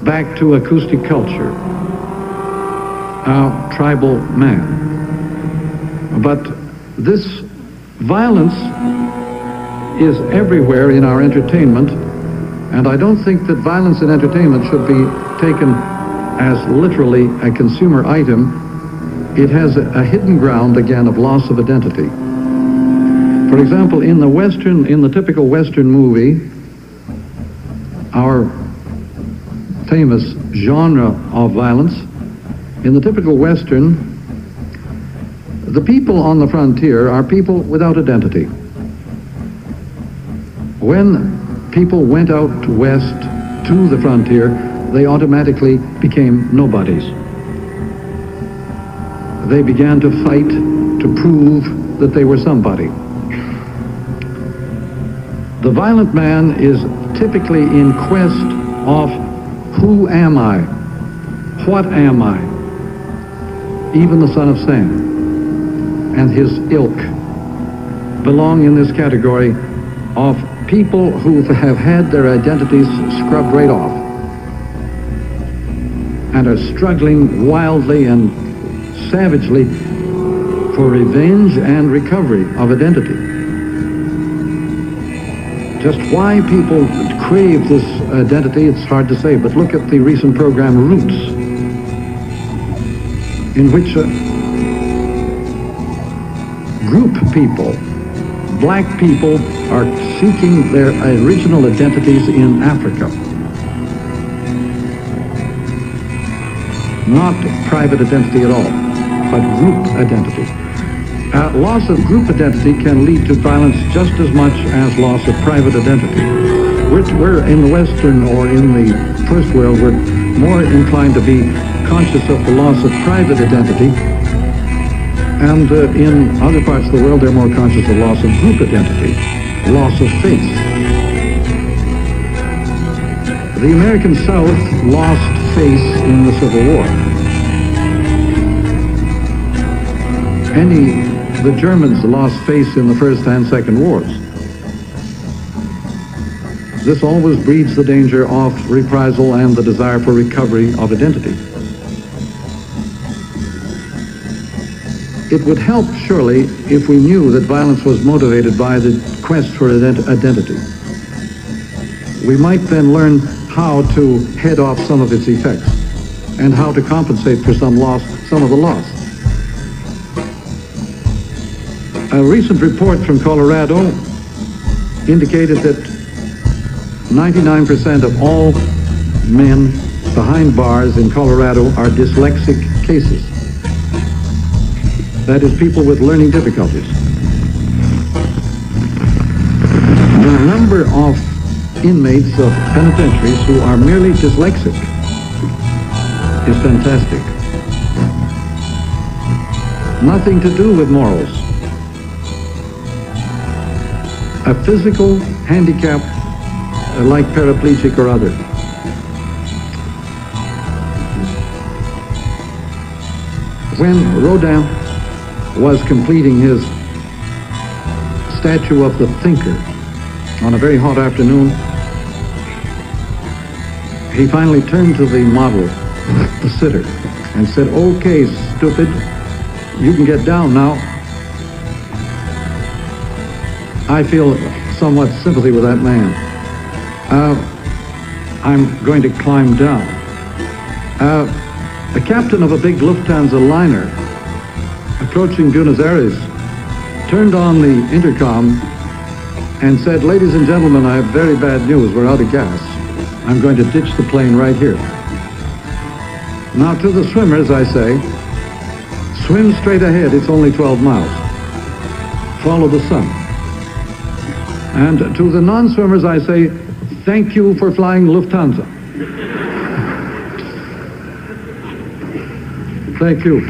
back to acoustic culture, our tribal man. But this violence is everywhere in our entertainment, and I don't think that violence in entertainment should be taken as literally a consumer item. It has a hidden ground, again, of loss of identity. For example, in the typical Western movie, our famous genre of violence, in the typical Western, the people on the frontier are people without identity. When people went out west to the frontier, they automatically became nobodies. They began to fight to prove that they were somebody. The violent man is typically in quest of who am I? What am I? Even the son of Sam and his ilk belong in this category of people who have had their identities scrubbed right off and are struggling wildly and savagely for revenge and recovery of identity. Just why people crave this identity, it's hard to say, but look at the recent program Roots, in which group people, black people, are seeking their original identities in Africa. Not private identity at all, but group identity. Loss of group identity can lead to violence just as much as loss of private identity. We're in the Western or in the First World, we're more inclined to be conscious of the loss of private identity, and in other parts of the world they're more conscious of loss of group identity, loss of faith. The American South lost faith in the Civil War. The Germans lost faith in the First and Second Wars. This always breeds the danger of reprisal and the desire for recovery of identity. It would help, surely, if we knew that violence was motivated by the quest for identity. We might then learn how to head off some of its effects and how to compensate for some of the loss. A recent report from Colorado indicated that 99% of all men behind bars in Colorado are dyslexic cases. That is, people with learning difficulties. The number of inmates of penitentiaries who are merely dyslexic is fantastic. Nothing to do with morals. A physical handicap like paraplegic or other. When Rodin was completing his statue of the thinker on a very hot afternoon, he finally turned to the model, the sitter, and said, "Okay, stupid, you can get down now." I feel somewhat sympathy with that man. I'm going to climb down. The captain of a big Lufthansa liner approaching Buenos Aires turned on the intercom and said, "Ladies and gentlemen, I have very bad news. We're out of gas. I'm going to ditch the plane right here." Now to the swimmers I say, swim straight ahead. It's only 12 miles. Follow the sun. And to the non-swimmers I say, thank you for flying Lufthansa. Thank you.